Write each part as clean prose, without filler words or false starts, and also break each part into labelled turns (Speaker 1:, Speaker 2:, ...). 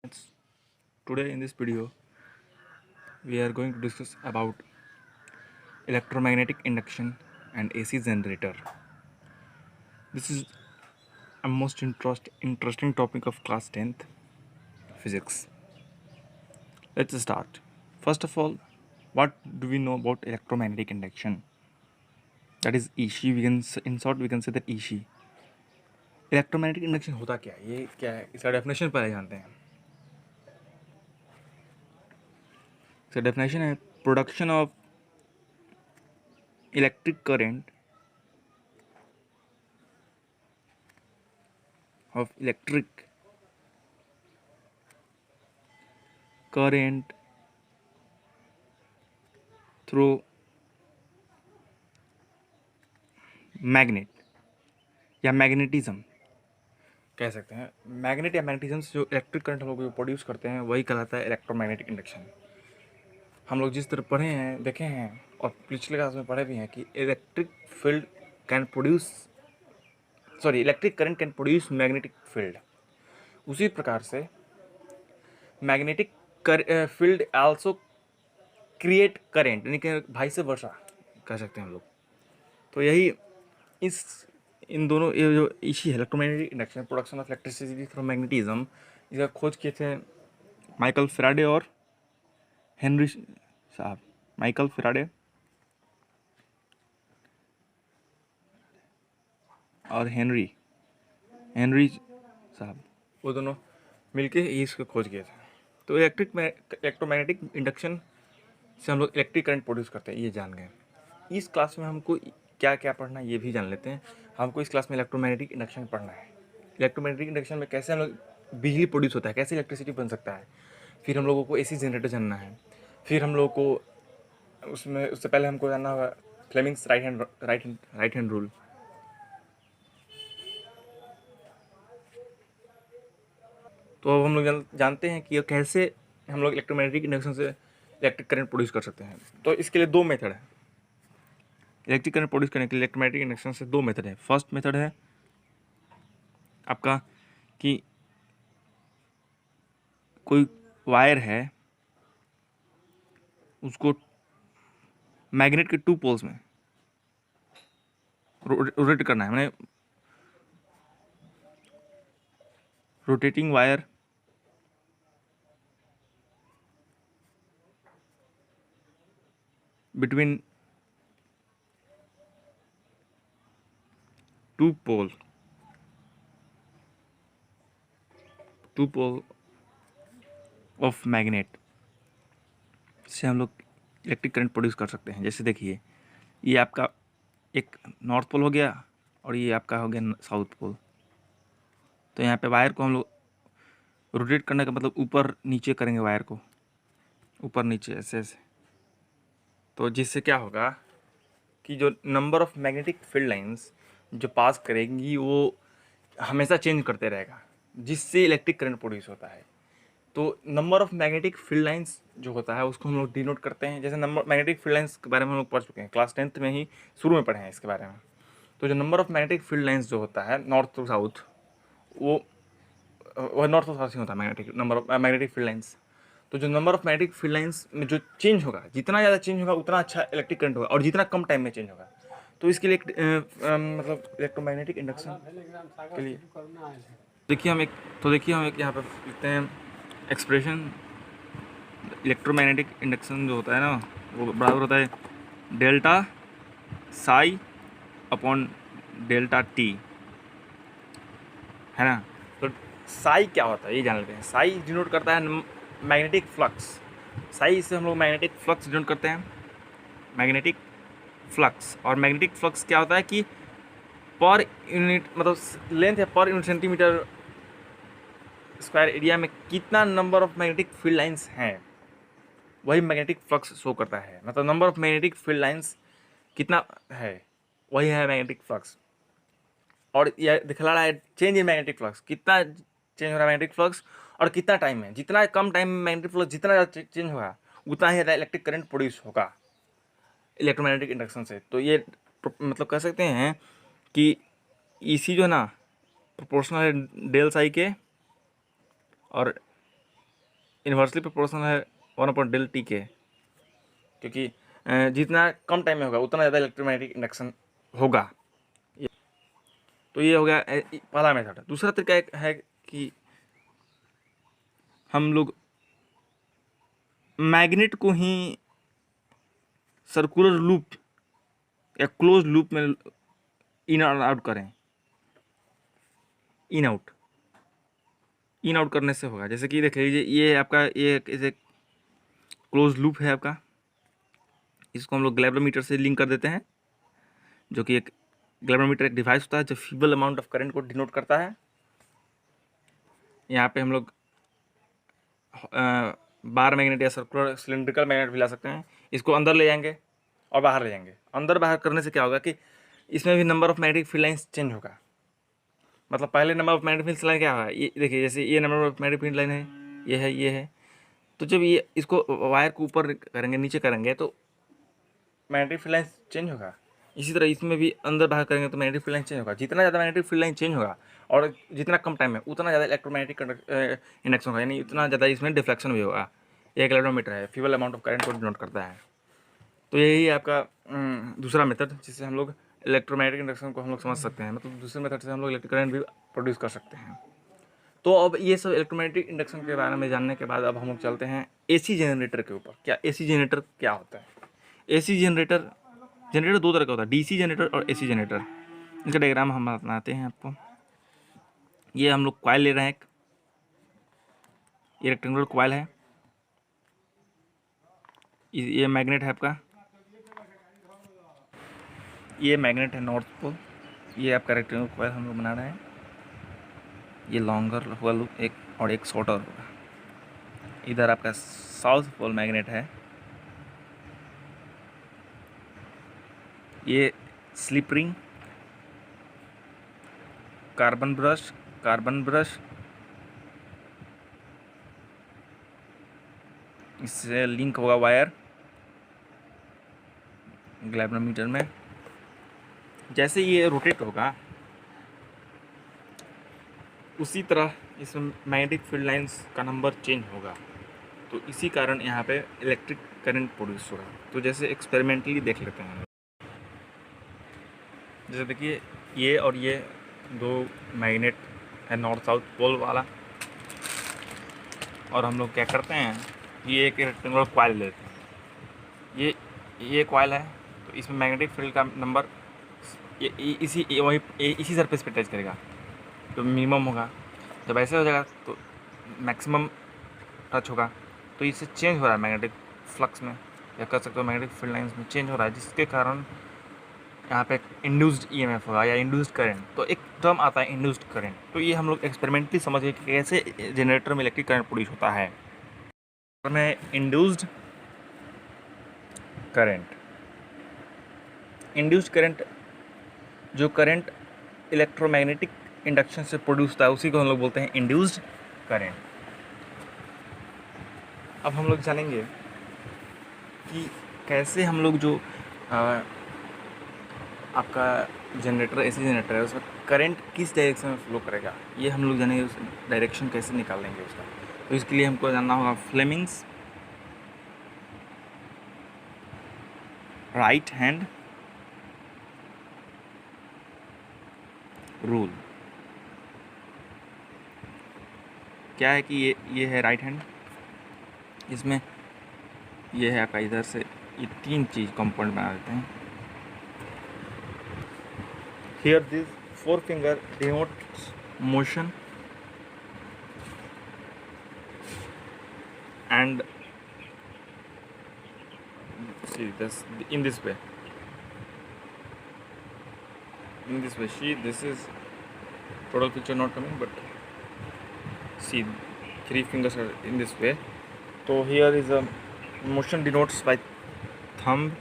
Speaker 1: Today in this video we are going to discuss about electromagnetic induction and AC generator. This is a most interesting topic of class 10th physics. Let's start. First of all, what do we know about electromagnetic induction? That is EC. In short we can say that EC. Electromagnetic induction होता क्या है, ये क्या है, इसका definition पहले जानते हैं. इसका डेफिनेशन है production of electric current through magnet या मैग्नेटिज्म कह सकते हैं. मैग्नेट या मैग्नेटिज्म से जो इलेक्ट्रिक करंट हम लोग जो प्रोड्यूस करते हैं वही कहलाता है इलेक्ट्रोमैग्नेटिक इंडक्शन. हम लोग जिस तरह पढ़े हैं, देखे हैं और पिछले क्लास में पढ़े भी हैं कि electric current can produce magnetic field. उसी प्रकार से magnetic field also create current, यानी कि वाइस वर्सा कह सकते हैं हम लोग. तो यही इन दोनों ये जो इसी electromagnetic induction, production of electricity through magnetism, इसका खोज किए थे माइकल फैराडे और हेनरी साहब. माइकल फैराडे और हेनरी साहब, वो दोनों मिलके इसको खोज किए थे. तो इलेक्ट्रोमैग्नेटिक इंडक्शन से हम लोग इलेक्ट्रिक करंट प्रोड्यूस करते हैं, ये जान गए. इस क्लास में हमको क्या क्या पढ़ना है ये भी जान लेते हैं. हमको इस क्लास में इलेक्ट्रोमैग्नेटिक इंडक्शन पढ़ना है. इलेक्ट्रोमैग्नेटिक इंडक्शन में कैसे हम लोग बिजली प्रोड्यूस होता है, कैसे इलेक्ट्रिसिटी बन सकता है. फिर हम लोगों को एसी जनरेटर जानना है. फिर हम लोग को उससे पहले हमको जानना होगा फ्लेमिंग्स राइट हैंड रूल. तो अब हम लोग जानते हैं कि कैसे हम लोग इलेक्ट्रोमैग्नेटिक इंडक्शन से इलेक्ट्रिक करंट प्रोड्यूस कर सकते हैं. तो इसके लिए दो मेथड है. इलेक्ट्रिक करंट प्रोड्यूस करने के लिए इलेक्ट्रोमैग्नेटिक इंडक्शन से दो मेथड है. फर्स्ट मेथड है आपका कि कोई वायर है, उसको मैग्नेट के टू पोल्स में रोटेट करना है. मैंने rotating wire between two pole of magnet से हम लोग इलेक्ट्रिक करंट प्रोड्यूस कर सकते हैं. जैसे देखिए, ये आपका एक नॉर्थ पोल हो गया और ये आपका हो गया साउथ पोल. तो यहाँ पे वायर को हम लोग रोटेट करने का मतलब ऊपर नीचे करेंगे वायर को, ऊपर नीचे ऐसे ऐसे. तो जिससे क्या होगा कि जो number of magnetic field lines जो पास करेंगी वो हमेशा चेंज करते रहेगा, जिससे इलेक्ट्रिक करंट प्रोड्यूस होता है. तो number of magnetic field lines जो होता है उसको हम लोग डिनोट करते हैं. जैसे नंबर मैग्नेटिक फील्ड लाइंस के बारे में हम लोग पढ़ चुके हैं, क्लास 10th में ही शुरू में पढ़े हैं इसके बारे में. तो जो number of magnetic field lines जो होता है नॉर्थ टू साउथ, वो नॉर्थ टू साउथ ही होता है magnetic number of magnetic field lines. तो जो number of magnetic field lines में जो चेंज होगा, जितना ज़्यादा चेंज होगा उतना अच्छा इलेक्ट्रिक करंट होगा, और जितना कम टाइम में चेंज होगा. तो इसके लिए मतलब इलेक्ट्रोमैग्नेटिक इंडक्शन के लिए देखिए हम एक यहाँ पर लिखते हैं एक्सप्रेशन. इलेक्ट्रोमैग्नेटिक इंडक्शन जो होता है ना, वो बराबर होता है delta psi upon delta T, है ना. तो साई क्या होता है ये जान लेते हैं. साई डिनोट करता है मैग्नेटिक फ्लक्स. साई से हम लोग मैग्नेटिक फ्लक्स डिनोट करते हैं, मैग्नेटिक फ्लक्स. और मैग्नेटिक फ्लक्स क्या होता है कि पर यूनिट मतलब लेंथ है per unit centimetre square area में कितना number of magnetic field lines हैं, वही मैग्नेटिक फ्लक्स शो करता है. मतलब number of magnetic field lines कितना है, वही है मैग्नेटिक फ्लक्स. और यह दिखला रहा है चेंज इन मैग्नेटिक फ्लक्स, कितना चेंज हो रहा है मैग्नेटिक फ्लक्स और कितना टाइम में. जितना कम टाइम में मैग्नेटिक फ्लक्स जितना ज़्यादा चेंज होगा उतना ही ज़्यादा इलेक्ट्रिक करंट प्रोड्यूस होगा इलेक्ट्रोमैग्नेटिक इंडक्शन से. तो ये मतलब कह सकते हैं कि इसी जो है ना प्रोपोर्शनल है डेल साई के, और इन्वर्सली प्रोपोर्शनल है 1/del T के, क्योंकि जितना कम टाइम में होगा उतना ज़्यादा इलेक्ट्रोमैग्नेटिक इंडक्शन होगा। तो ये हो गया पहला मेथड। दूसरा तरीका एक है कि हम लोग मैग्नेट को ही सर्कुलर लूप या क्लोज लूप में इन और आउट करें। इन आउट करने से होगा, जैसे कि देख लीजिए ये आपका ये ऐसे क्लोज लूप है आपका, इसको हम लोग ग्लैब्रोमीटर से लिंक कर देते हैं, जो कि एक ग्लैब्रोमीटर एक डिवाइस होता है जो फीबल अमाउंट ऑफ करंट को डिनोट करता है। यहाँ पे हम लोग बार मैग्नेट या सर्कुलर सिलेंड्रिकल मैग्नेट भी ला सकते हैं। इसको अंदर ले जाएंगे और बाहर ले जाएंगे। अंदर बाहर करने से क्या होगा कि इसमें भी number of magnetic field lines change होगा। मतलब पहले number of magnetic field line क्या होगा, ये देखिए जैसे ये number of magnetic field line है, ये है। तो जब ये इसको वायर को ऊपर करेंगे नीचे करेंगे तो मैग्नेटिक फील्ड लाइन चेंज होगा। इसी तरह इसमें भी अंदर बाहर करेंगे तो मैग्नेटिक फील्ड लाइन चेंज होगा। जितना ज़्यादा मैग्नेटिक फील्ड लाइन चेंज होगा और जितना कम टाइम में उतना ज़्यादा इलेक्ट्रोमैग्नेटिक इंडक्शन होगा, यानी उतना ज़्यादा इसमें डिफ्लेक्शन भी होगा। ये ग्लैव्रोमीटर है, फीबल अमाउंट ऑफ करंट को डिनोट करता है। तो यही आपका दूसरा मेथड जिससे हम लोग इलेक्ट्रोमैग्नेटिक इंडक्शन को हम लोग समझ सकते हैं। मतलब दूसरे मेथड से हम लोग इलेक्ट्रिक करंट भी प्रोड्यूस कर सकते हैं। तो अब ये सब इलेक्ट्रोमैग्नेटिक इंडक्शन के बारे में जानने के बाद अब हम लोग चलते हैं एसी जनरेटर के ऊपर। क्या एसी जनरेटर क्या होता है? एसी जनरेटर दो तरह का होता है, डीसी जनरेटर और एसी जनरेटर। इसका डायग्राम हम बनाते हैं आपको। ये हम लोग कॉइल ले रहे हैं, एक ये रेक्टेंगुलर कॉइल है, ये मैग्नेट है आपका, ये मैग्नेट है नॉर्थ पोल, ये आपका रेक्टेंगुलर कॉइल हम लोग बना रहे हैं। ये लॉन्गर होगा लूप एक और एक शॉर्टर होगा। इधर आपका साउथ पोल मैग्नेट है, ये स्लिप रिंग, कार्बन ब्रश, इससे लिंक होगा वायर ग्लैब्रोमीटर में। जैसे ये रोटेट होगा उसी तरह इसमें मैग्नेटिक फील्ड लाइंस का नंबर चेंज होगा, तो इसी कारण यहाँ पे इलेक्ट्रिक करंट प्रोड्यूस होगा। तो जैसे एक्सपेरिमेंटली देख लेते हैं। जैसे देखिए ये और ये दो मैग्नेट है नॉर्थ साउथ पोल वाला, और हम लोग क्या करते हैं, ये एक रेक्टेंगुलर कॉइल लेते हैं। ये कॉइल है, तो इसमें मैग्नेटिक फील्ड का नंबर इसी सरफेस पे टच करेगा तो मिनिमम होगा। जब ऐसे हो जाएगा तो मैक्सिमम टच होगा। तो इससे चेंज हो रहा है मैग्नेटिक फ्लक्स में, या कर सकते हो मैग्नेटिक फील्ड लाइंस में चेंज हो रहा है, जिसके कारण यहाँ पे इंड्यूस्ड ईएमएफ होगा या इंड्यूस्ड करंट। तो एक टर्म आता है इंड्यूस्ड करंट। तो ये हम लोग एक्सपेरिमेंटली समझे कि कैसे जनरेटर में इलेक्ट्रिक करंट प्रोड्यूस होता है। में इंड्यूस्ड करंट जो करंट इलेक्ट्रोमैग्नेटिक इंडक्शन से प्रोड्यूस होता है उसी को हम लोग बोलते हैं इंड्यूस्ड करंट। अब हम लोग जानेंगे कि कैसे हम लोग जो आपका जनरेटर एसी जनरेटर है उसमें करंट किस डायरेक्शन में फ्लो करेगा, ये हम लोग जानेंगे। उस डायरेक्शन कैसे निकाल लेंगे उसका। तो इसके लिए हमको जानना होगा फ्लेमिंग्स राइट हैंड रूल। क्या है कि ये है राइट हैंड, इसमें ये है आपका इधर से ये तीन चीज़ कंपाउंड बना देते हैं। Here this forefinger denotes motion and see this in this way. See, this is total picture not coming, but see 3 fingers are in this way. So here is a motion denotes by thumb.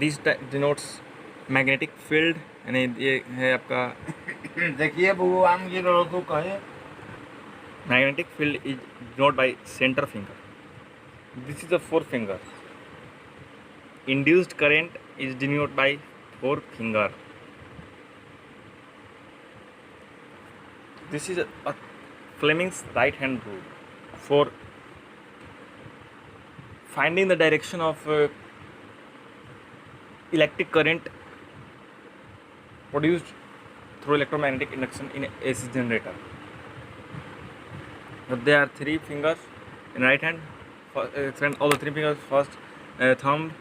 Speaker 1: This denotes magnetic field, यानी ये है आपका
Speaker 2: देखिए भगवान की तो कहे
Speaker 1: magnetic field is denote bye centre finger. This is the four finger. Induced current is denote by four finger. this is a Fleming's right hand rule for finding the direction of electric current produced through electromagnetic induction in AC generator. So there are 3 fingers in right hand. Extend all the 3 fingers. First, thumb,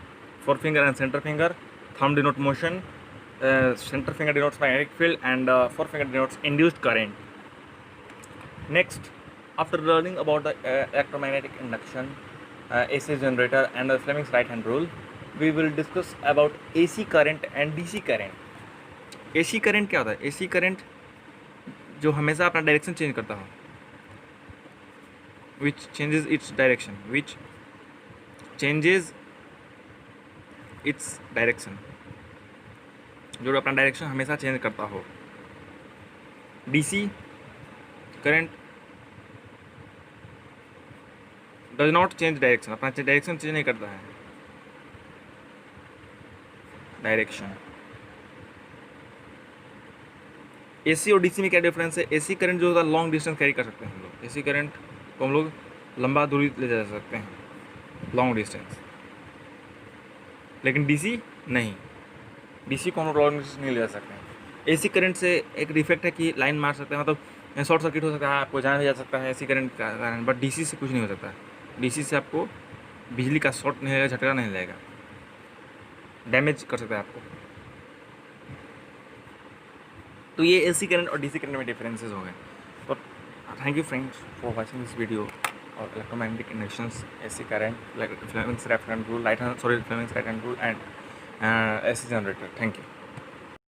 Speaker 1: forefinger, and center finger. Thumb denotes motion, center finger denotes magnetic field, and forefinger denotes induced current. Next, after learning about the electromagnetic induction, AC generator, and the Fleming's right hand rule, we will discuss about AC current and DC current. AC current क्या होता है? AC current जो हमेशा अपना direction change करता हो, which changes its direction, जो अपना डायरेक्शन हमेशा चेंज करता हो. DC current does not change direction, अपना डायरेक्शन चेंज नहीं करता है. डायरेक्शन. AC और DC में क्या डिफरेंस है? AC करंट जो होता है लॉन्ग डिस्टेंस कैरी कर सकते हैं हम लोग. AC करंट को हम लोग लंबा दूरी ले जा सकते हैं, लॉन्ग डिस्टेंस. लेकिन DC नहीं, DC को हम लोग लॉन्ग डिस्टेंस नहीं ले जा सकते हैं. AC करंट से एक डिफेक्ट है कि लाइन मार सकते हैं, मतलब शॉर्ट सर्किट हो सकता है, आपको जाना भी जा सकता है AC करंट का कारण. बट DC से कुछ नहीं हो सकता. DC से आपको बिजली का शॉर्ट नहीं लगेगा, झटका नहीं लगेगा, डैमेज कर सकता है आपको. तो ये AC करंट और DC करंट में डिफरेंसेस हो गए. तो thank you friends for watching this video और electromagnetic inductions, AC current, Fleming's right hand rule, Fleming's right hand rule, and AC generator. Thank you.